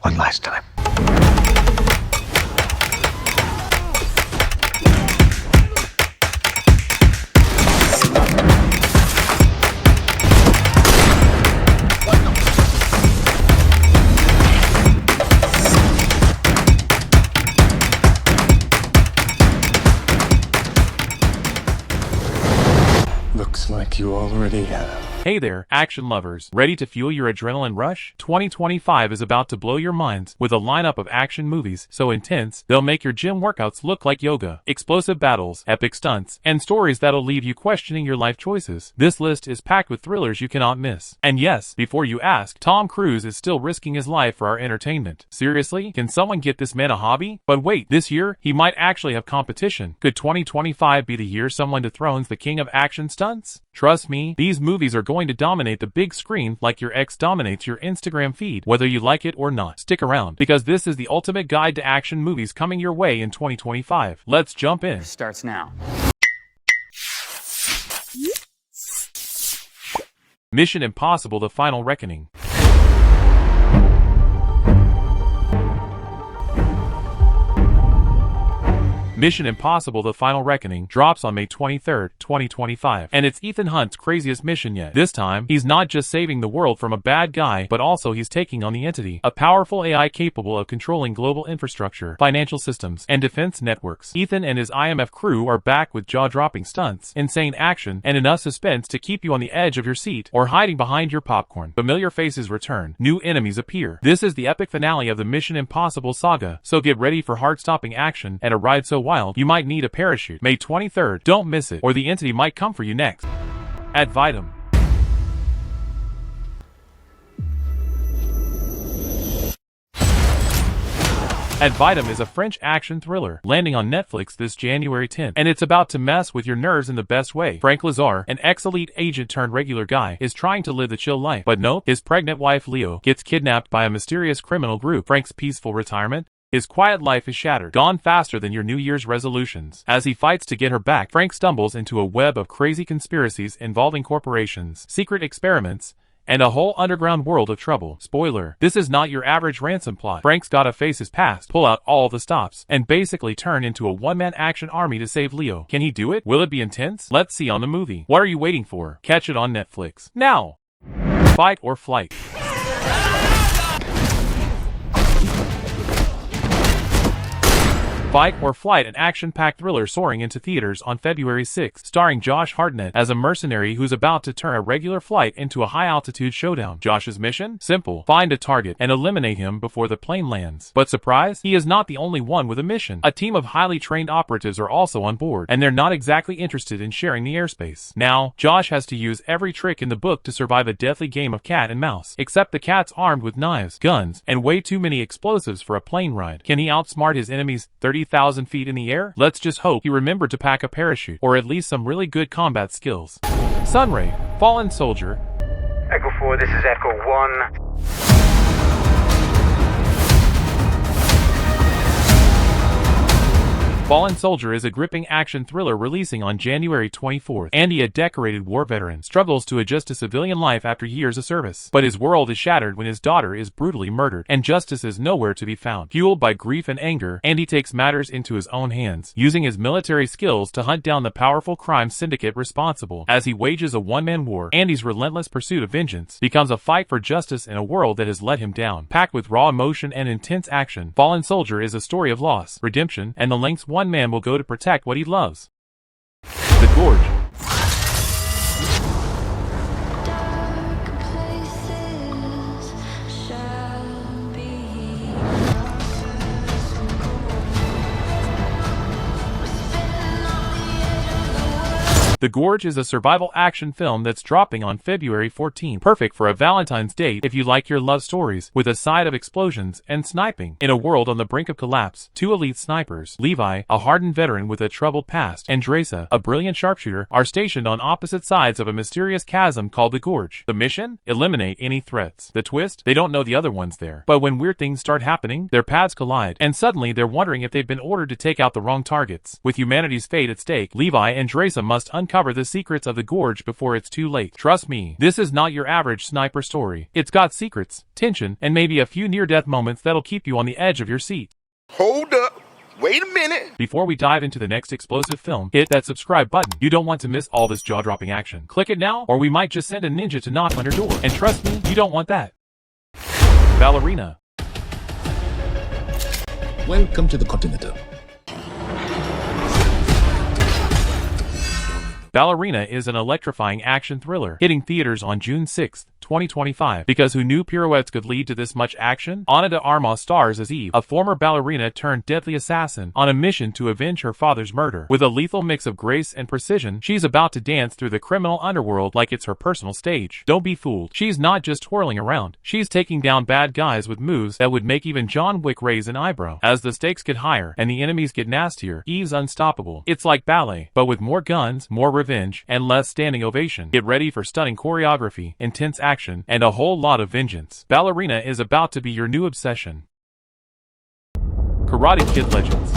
One last time. Looks like you already have. Hey there, action lovers. Ready to fuel your adrenaline rush? 2025 is about to blow your minds with a lineup of action movies so intense, they'll make your gym workouts look like yoga. Explosive battles, epic stunts, and stories that'll leave you questioning your life choices. This list is packed with thrillers you cannot miss. And yes, before you ask, Tom Cruise is still risking his life for our entertainment. Seriously? Can someone get this man a hobby? But wait, this year, he might actually have competition. Could 2025 be the year someone dethrones the king of action stunts? Trust me, these movies are going to dominate the big screen like your ex dominates your Instagram feed, whether you like it or not. Stick around, because this is the ultimate guide to action movies coming your way in 2025. Let's jump in. Starts now. Mission Impossible: The Final Reckoning. Mission Impossible: The Final Reckoning drops on May 23, 2025, and it's Ethan Hunt's craziest mission yet. This time, he's not just saving the world from a bad guy, but also he's taking on the Entity, a powerful AI capable of controlling global infrastructure, financial systems, and defense networks. Ethan and his IMF crew are back with jaw-dropping stunts, insane action, and enough suspense to keep you on the edge of your seat or hiding behind your popcorn. Familiar faces return, new enemies appear. This is the epic finale of the Mission Impossible saga, so get ready for heart-stopping action and a ride so wild you might need a parachute. May 23rd, don't miss it, or the Entity might come for you next. Ad Vitam. Ad Vitam is a French action thriller, landing on Netflix this January 10th, and it's about to mess with your nerves in the best way. Frank Lazar, an ex-elite agent turned regular guy, is trying to live the chill life, but nope, his pregnant wife Leo gets kidnapped by a mysterious criminal group. Frank's peaceful retirement, his quiet life is shattered, gone faster than your New Year's resolutions. As he fights to get her back, Frank stumbles into a web of crazy conspiracies involving corporations, secret experiments, and a whole underground world of trouble. Spoiler, this is not your average ransom plot. Frank's gotta face his past, pull out all the stops, and basically turn into a one-man action army to save Leo. Can he do it? Will it be intense? Let's see on the movie. What are you waiting for? Catch it on Netflix now. Fight or Flight. Fight or Flight, an action-packed thriller soaring into theaters on February 6, starring Josh Hartnett as a mercenary who's about to turn a regular flight into a high-altitude showdown. Josh's mission? Simple. Find a target and eliminate him before the plane lands. But surprise, he is not the only one with a mission. A team of highly trained operatives are also on board, and they're not exactly interested in sharing the airspace. Now, Josh has to use every trick in the book to survive a deathly game of cat and mouse, except the cat's armed with knives, guns, and way too many explosives for a plane ride. Can he outsmart his enemies 30,000 feet in the air? Let's just hope he remembered to pack a parachute, or at least some really good combat skills. Sunray, Fallen Soldier. Echo 4, this is Echo 1. Fallen Soldier is a gripping action thriller releasing on January 24th. Andy, a decorated war veteran, struggles to adjust to civilian life after years of service. But his world is shattered when his daughter is brutally murdered, and justice is nowhere to be found. Fueled by grief and anger, Andy takes matters into his own hands, using his military skills to hunt down the powerful crime syndicate responsible. As he wages a one-man war, Andy's relentless pursuit of vengeance becomes a fight for justice in a world that has let him down. Packed with raw emotion and intense action, Fallen Soldier is a story of loss, redemption, and the lengths one man will go to protect what he loves. The Gorge. The Gorge is a survival action film that's dropping on February 14, perfect for a Valentine's date if you like your love stories, with a side of explosions and sniping. In a world on the brink of collapse, two elite snipers, Levi, a hardened veteran with a troubled past, and Dresa, a brilliant sharpshooter, are stationed on opposite sides of a mysterious chasm called the Gorge. The mission? Eliminate any threats. The twist? They don't know the other one's there. But when weird things start happening, their paths collide, and suddenly they're wondering if they've been ordered to take out the wrong targets. With humanity's fate at stake, Levi and Dresa must uncover uncover the secrets of the gorge before it's too late. Trust me, this is not your average sniper story. It's got secrets, tension, and maybe a few near-death moments that'll keep you on the edge of your seat. Hold up. Wait a minute. Before we dive into the next explosive film, hit that subscribe button. You don't want to miss all this jaw-dropping action. Click it now, or we might just send a ninja to knock on your door. And trust me, you don't want that. Ballerina. Welcome to the Continental. Ballerina is an electrifying action thriller, hitting theaters on June 6, 2025. Because who knew pirouettes could lead to this much action? Ana de Armas stars as Eve, a former ballerina turned deadly assassin, on a mission to avenge her father's murder. With a lethal mix of grace and precision, she's about to dance through the criminal underworld like it's her personal stage. Don't be fooled. She's not just twirling around. She's taking down bad guys with moves that would make even John Wick raise an eyebrow. As the stakes get higher and the enemies get nastier, Eve's unstoppable. It's like ballet, but with more guns, more revenge, and less standing ovation. Get ready for stunning choreography, intense action, and a whole lot of vengeance. Ballerina is about to be your new obsession. Karate Kid Legends.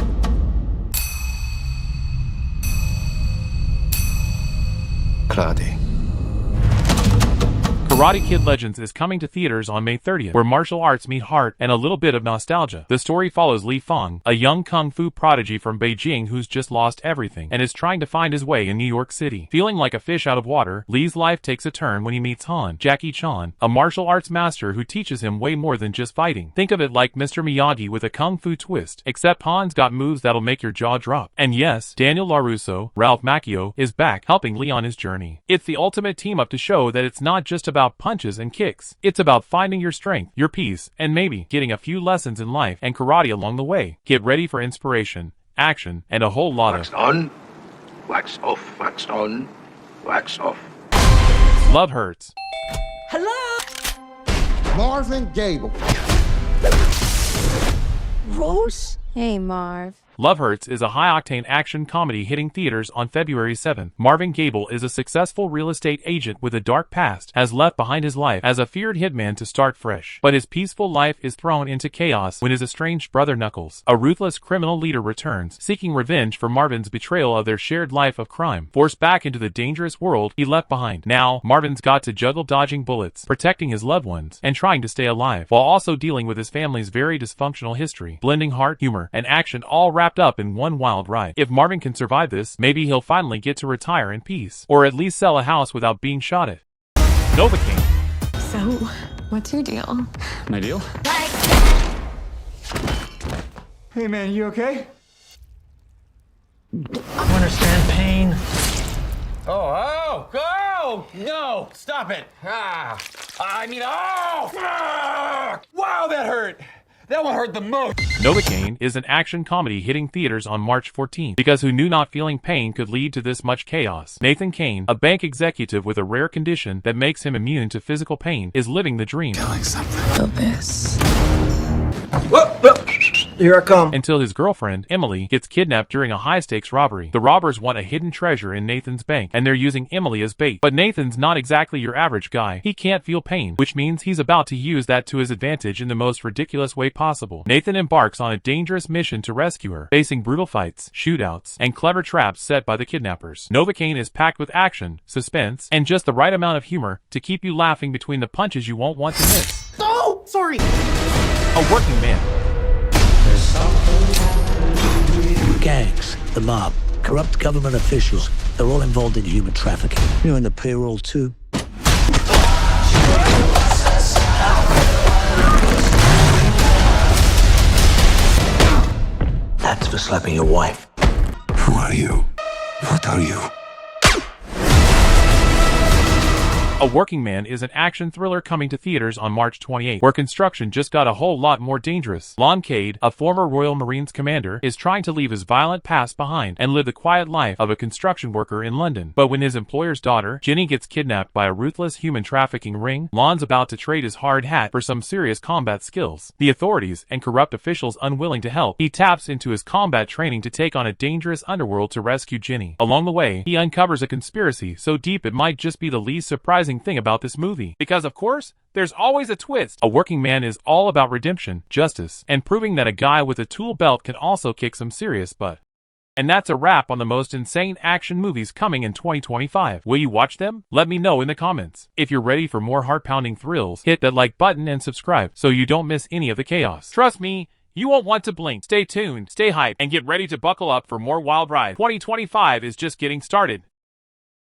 Karate. Karate Kid Legends is coming to theaters on May 30th, where martial arts meet heart and a little bit of nostalgia. The story follows Li Feng, a young kung fu prodigy from Beijing who's just lost everything and is trying to find his way in New York City. Feeling like a fish out of water, Li's life takes a turn when he meets Han, Jackie Chan, a martial arts master who teaches him way more than just fighting. Think of it like Mr. Miyagi with a kung fu twist, except Han's got moves that'll make your jaw drop. And yes, Daniel LaRusso, Ralph Macchio, is back, helping Li on his journey. It's the ultimate team-up to show that it's not just about punches and kicks. It's about finding your strength, your peace, and maybe getting a few lessons in life and karate along the way. Get ready for inspiration, action, and a whole lot Wax of on, wax off, wax on, wax off. love hurts. Marvin Gable. Rose? Hey, Marv. Love Hurts is a high-octane action comedy hitting theaters on February 7th. Marvin Gable is a successful real estate agent with a dark past, has left behind his life as a feared hitman to start fresh. But his peaceful life is thrown into chaos when his estranged brother Knuckles, a ruthless criminal leader, returns, seeking revenge for Marvin's betrayal of their shared life of crime, forced back into the dangerous world he left behind. Now, Marvin's got to juggle dodging bullets, protecting his loved ones, and trying to stay alive, while also dealing with his family's very dysfunctional history, blending heart, humor, and action all wrapped up in one wild ride. If Marvin can survive this, maybe he'll finally get to retire in peace, or at least sell a house without being shot at. Novocaine. So, what's your deal? My deal? Hey man, you okay? Understand pain. Oh, no, stop it. Oh. Wow, that hurt. That one hurt the most. Novocaine is an action comedy hitting theaters on March 14th. Because who knew not feeling pain could lead to this much chaos? Nathan Kane, a bank executive with a rare condition that makes him immune to physical pain, is living the dream. Abyss. Here I come. Until his girlfriend, Emily, gets kidnapped during a high-stakes robbery. The robbers want a hidden treasure in Nathan's bank, and they're using Emily as bait. But Nathan's not exactly your average guy. He can't feel pain, which means he's about to use that to his advantage in the most ridiculous way possible. Nathan embarks on a dangerous mission to rescue her, facing brutal fights, shootouts, and clever traps set by the kidnappers. Novocaine is packed with action, suspense, and just the right amount of humor to keep you laughing between the punches you won't want to miss. Oh, sorry. A working man. Gangs, the mob, corrupt government officials, they're all involved in human trafficking. You're in the payroll too. That's for slapping your wife. Who are you? What are you? A Working Man is an action thriller coming to theaters on March 28, where construction just got a whole lot more dangerous. Lon Cade, a former Royal Marines commander, is trying to leave his violent past behind and live the quiet life of a construction worker in London. But when his employer's daughter, Jenny, gets kidnapped by a ruthless human trafficking ring, Lon's about to trade his hard hat for some serious combat skills. The authorities and corrupt officials unwilling to help, he taps into his combat training to take on a dangerous underworld to rescue Jenny. Along the way, he uncovers a conspiracy so deep it might just be the least surprising thing about this movie. Because of course, there's always a twist. A Working Man is all about redemption, justice, and proving that a guy with a tool belt can also kick some serious butt. And that's a wrap on the most insane action movies coming in 2025. Will you watch them? Let me know in the comments. If you're ready for more heart-pounding thrills, hit that like button and subscribe so you don't miss any of the chaos. Trust me, you won't want to blink. Stay tuned, stay hyped, and get ready to buckle up for more wild ride. 2025 is just getting started.